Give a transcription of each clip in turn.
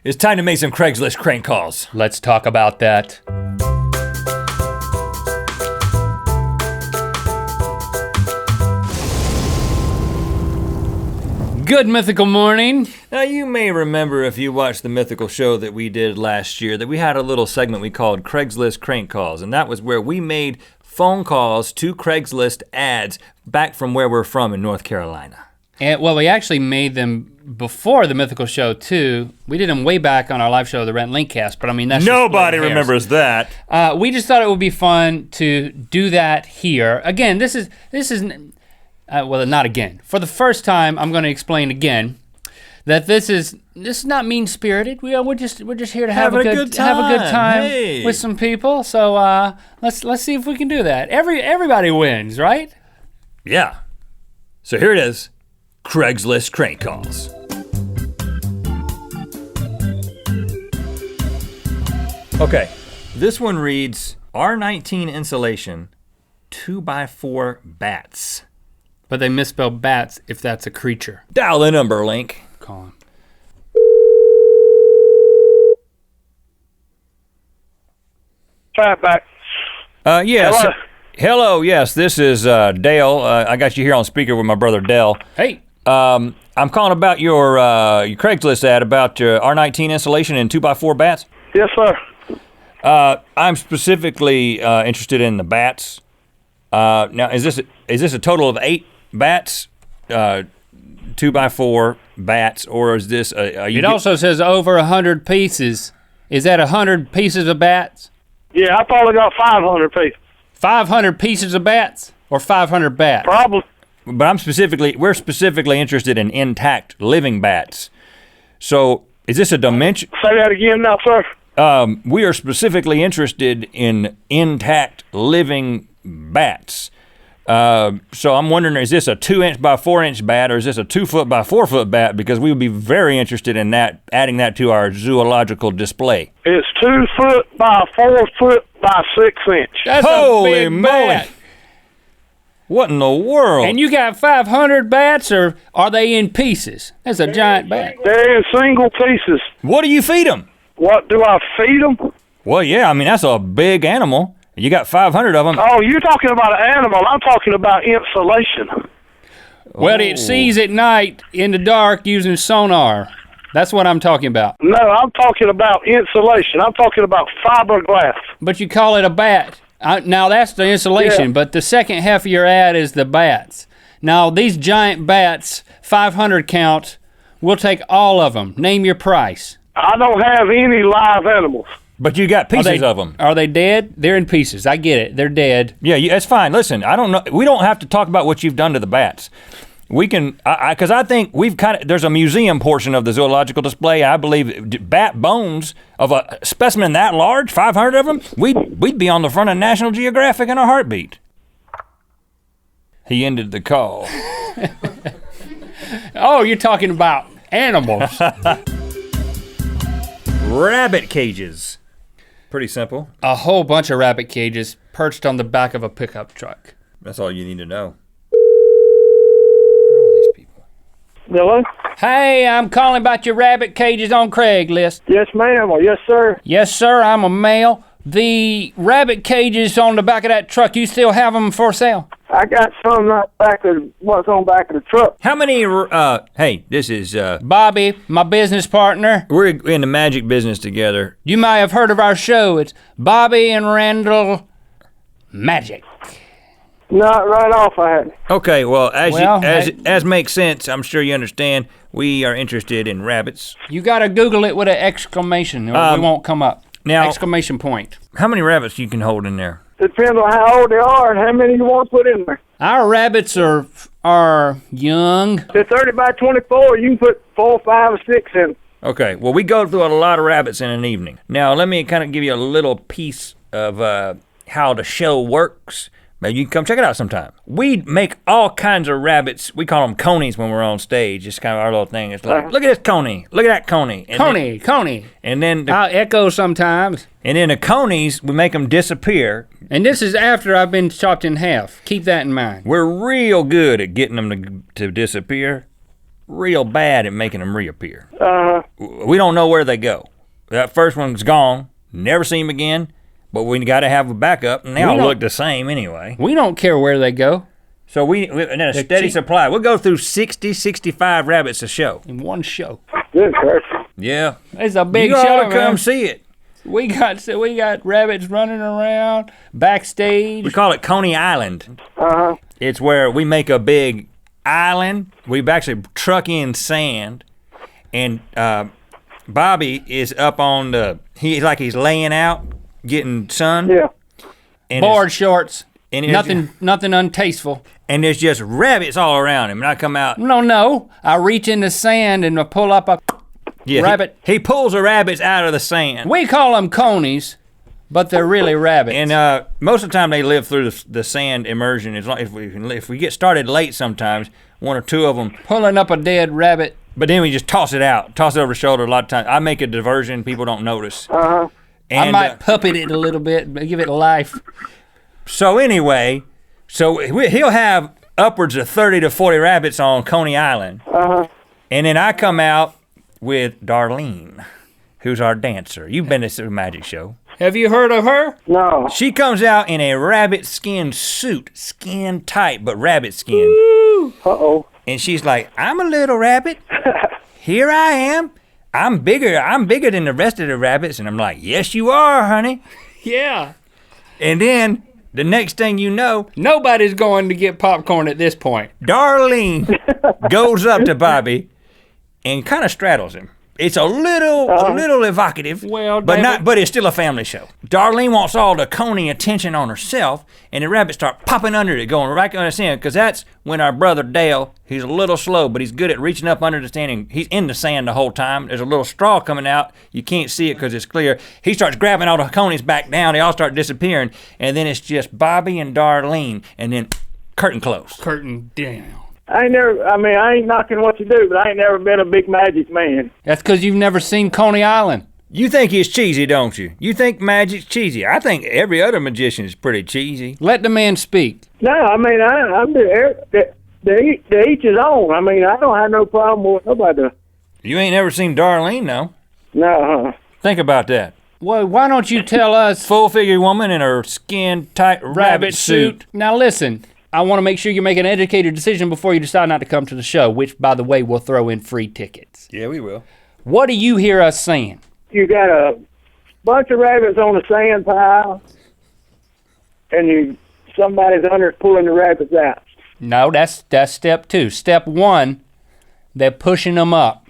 It's time to make some Craigslist crank calls. Let's talk about that. Good Mythical Morning. Now you may remember if you watched the Mythical show that we did last year that we had a little segment we called Craigslist crank calls, and that was where we made phone calls to Craigslist ads back from where we're from in North Carolina. And well, we actually made them before the Mythical show too. We did them way back on our live show, the Rhett Link cast, but I mean, that's Nobody remembers that. We just thought it would be fun to do that here. Again, this is well, not again. For the first time, I'm going to explain again that this is not mean-spirited. We're just here to have a good time hey. with some people. So let's see if we can do that. Everybody wins, right? Yeah. So here it is, Craigslist crank calls. Okay, this one reads R19 insulation 2x4 bats. But they misspell bats if that's a creature. Dial the number, Link. Call him. Try it back. Yes. Hello? Hello, yes, this is Dale. I got you here on speaker with my brother Dale. Hey. I'm calling about your Craigslist ad about your R19 insulation and 2x4 bats. Yes, sir. I'm specifically interested in the bats. Now, is this a total of 8 bats, 2x4 bats, or is this It also says over 100 pieces. Is that 100 pieces of bats? Yeah, I probably got 500 pieces. 500 pieces of bats or 500 bats? Probably. But we're specifically interested in intact living bats. So is this a dimension? Say that again now, sir. We are specifically interested in intact living bats. So I'm wondering, is this a 2-inch by 4-inch bat, or is this a 2-foot by 4-foot bat? Because we would be very interested in that, adding that to our zoological display. It's 2 foot by 4 foot by 6 inch. That's Holy a big moly. bat. What in the world? And you got 500 bats, or are they in pieces? That's a giant bat. They're in single pieces. What do you feed them? What do I feed them? Well, yeah, I mean, that's a big animal. You got 500 of them. Oh, you're talking about an animal. I'm talking about insulation. Well, it sees at night in the dark using sonar. That's what I'm talking about. No, I'm talking about insulation. I'm talking about fiberglass. But you call it a bat. Now that's the insulation, Yeah. but the second half of your ad is the bats. Now these giant bats, 500 count, we'll take all of them. Name your price. I don't have any live animals. But you got pieces of them. Are they dead? They're in pieces. I get it. They're dead. Yeah, that's fine. Listen, I don't know. We don't have to talk about what you've done to the bats. We can, because I think there's a museum portion of the zoological display. I believe bat bones of a specimen that large, 500 of them, we'd be on the front of National Geographic in a heartbeat. He ended the call. Oh, you're talking about animals. Rabbit cages. Pretty simple. A whole bunch of rabbit cages perched on the back of a pickup truck. That's all you need to know. Where are these people? Hello? Hey, I'm calling about your rabbit cages on Craigslist. Yes, ma'am, or yes, sir. Yes, sir, I'm a male. The rabbit cages on the back of that truck, you still have them for sale? I got some right back of what's on back of the truck. How many, hey, this is, Bobby, my business partner. we're in the magic business together. You might have heard of our show. It's Bobby and Randall Magic. Not right off I had. Okay, well, Well, as makes sense, I'm sure you understand, we are interested in rabbits. You gotta Google it with an exclamation or it won't come up. Now, Exclamation point. how many rabbits you can hold in there? Depends on how old they are and how many you want to put in there. Our rabbits are young. They're 30 by 24. You can put 4, 5, or 6 in. Okay, well, we go through a lot of rabbits in an evening. Now, let me kind of give you a little piece of how the show works. Maybe you can come check it out sometime. We make all kinds of rabbits. We call them conies when we're on stage. It's kind of our little thing. It's like, look at this coney. Look at that coney. And Coney. then I'll echo sometimes. And then the conies, we make them disappear. And this is after I've been chopped in half. Keep that in mind. We're real good at getting them to disappear. real bad at making them reappear. Uh-huh. We don't know where they go. That first one's gone. Never see them again. But we got to have a backup, and they all look the same anyway. We don't care where they go. So we and then a steady supply. We'll go through 60, 65 rabbits a show. In one show. Good person. Yeah. It's a big you show, ought to man. come see it. We got rabbits running around backstage. We call it Coney Island. Uh-huh. It's where we make a big island. We actually truck in sand, and Bobby is up on the. He's laying out, getting sun. Yeah. And Board shorts. and Nothing untasteful. And there's just rabbits all around him. And I come out. No. I reach in the sand and I pull up a rabbit. He pulls the rabbits out of the sand. We call them conies, but they're really rabbits. And most of the time they live through the sand immersion. If we get started late sometimes, one or two of them. Pulling up a dead rabbit. But then we just toss it over the shoulder a lot of times. I make a diversion. People don't notice. Uh-huh. And, I might puppet it a little bit, give it life. So anyway, he'll have upwards of 30 to 40 rabbits on Coney Island. Uh-huh. And then I come out with Darlene, who's our dancer. You've been to the magic show. Have you heard of her? No. She comes out in a rabbit skin suit, skin tight, but rabbit skin. Uh-oh. And she's like, I'm a little rabbit. Here I am. I'm bigger than the rest of the rabbits. And I'm like, yes, you are, honey. Yeah. And then the next thing you know, Nobody's going to get popcorn at this point. Darlene goes up to Bobby and kind of straddles him. It's a little evocative, Well, but David- but it's still a family show. Darlene wants all the Coney attention on herself, and the rabbits start popping under it, going right under the sand, because that's when our brother Dale, he's a little slow, but he's good at reaching up under the sand, and he's in the sand the whole time. There's a little straw coming out. You can't see it because it's clear. He starts grabbing all the Conies back down. They all start disappearing, and then it's just Bobby and Darlene, and then curtain close. Curtain down. I ain't knocking what you do, but I ain't never been a big magic man. That's because you've never seen Coney Island. You think he's cheesy, don't you? You think magic's cheesy. I think every other magician is pretty cheesy. Let the man speak. No, I'm the each his own. I don't have no problem with nobody. You ain't never seen Darlene, no? No, Think about that. Well, why don't you tell us Full-figure woman in her skin-tight rabbit suit. Now listen, I want to make sure you make an educated decision before you decide not to come to the show, which, by the way, will throw in free tickets. Yeah, we will. What do you hear us saying? You got a bunch of rabbits on a sand pile, and somebody's under pulling the rabbits out. No, that's step 2. Step 1, they're pushing them up.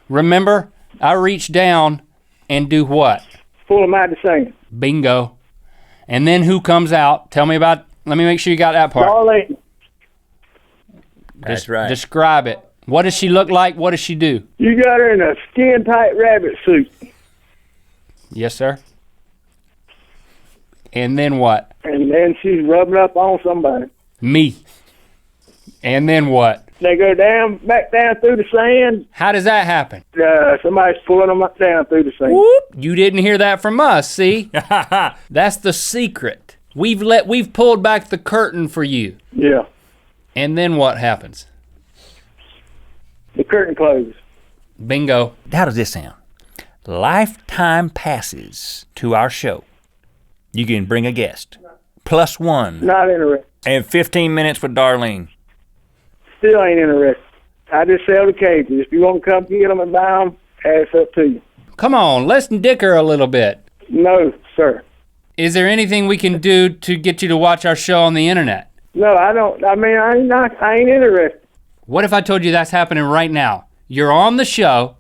Remember, I reach down and do what? Pull them out the sand. Bingo. And then who comes out? Let me make sure you got that part. Darlene, That's right. Describe it. What does she look like? What does she do? you got her in a skin-tight rabbit suit. Yes, sir. And then what? And then she's rubbing up on somebody. Me. And then what? They go back down through the sand. How does that happen? Somebody's pulling them up down through the sand. Whoop! You didn't hear that from us, see? That's the secret. We've pulled back the curtain for you. Yeah. And then what happens? The curtain closes. Bingo. How does this sound? Lifetime passes to our show. You can bring a guest. +1. Not interested. And 15 minutes with Darlene. Still ain't interested. I just sell the cages. If you want to come get them and buy them, it's up to you. Come on, let's dicker a little bit. No, sir. Is there anything we can do to get you to watch our show on the internet? No, I don't. I ain't interested. What if I told you that's happening right now? You're on the show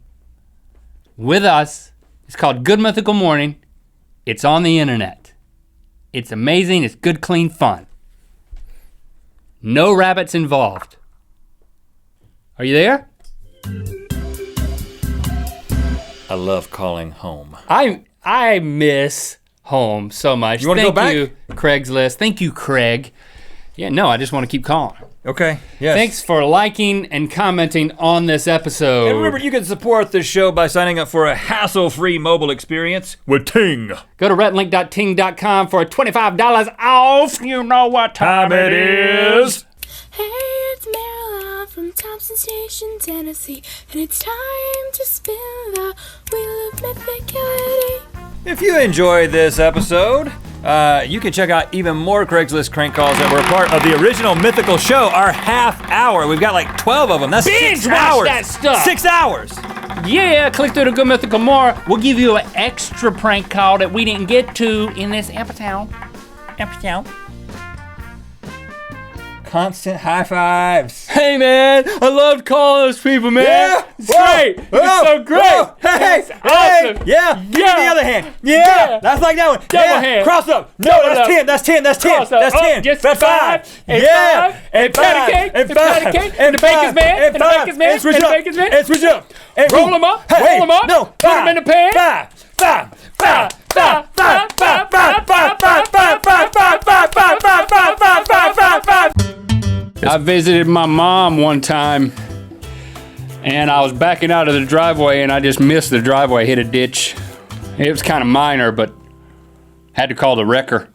with us. It's called Good Mythical Morning. It's on the internet. It's amazing. It's good, clean fun. No rabbits involved. Are you there? I love calling home. I miss home so much. You wanna go back? Thank you, Craigslist. Thank you, Craig. Yeah, no, I just want to keep calling. Okay, yes. Thanks for liking and commenting on this episode. And remember, you can support this show by signing up for a hassle-free mobile experience with Ting. Go to rhettandlink.ting.com for $25 off. You know what time it is. Hey, it's Meryl from Thompson Station, Tennessee, and it's time to spin the wheel of mythicality. If you enjoyed this episode, you can check out even more Craigslist crank calls that were a part of the original Mythical show, our half hour. We've got like 12 of them. That's Binge 6 watch hours. that stuff. 6 hours. Yeah, click through to Good Mythical More. We'll give you an extra prank call that we didn't get to in this episode. Constant high fives. Hey man, I loved calling those people, man. Yeah. It's great. It's so great. Whoa. Hey. It's awesome. Yeah. Give me the other hand. Yeah. That's like that one. Double hand. Cross up. No, Double that's up. 10. That's 10. That's 10. Cross up. That's 10. Just That's 5. And Yeah. 5. And patty cake. And patty cake. And the baker's man. And the baker's man. And switch and the up. baker's man. And switch up. And Roll them up. Hey. Roll them up. No. Put them in the pan. 5. I visited my mom one time, and I was backing out of the driveway, and I just missed the driveway, hit a ditch. It was kind of minor, but had to call the wrecker.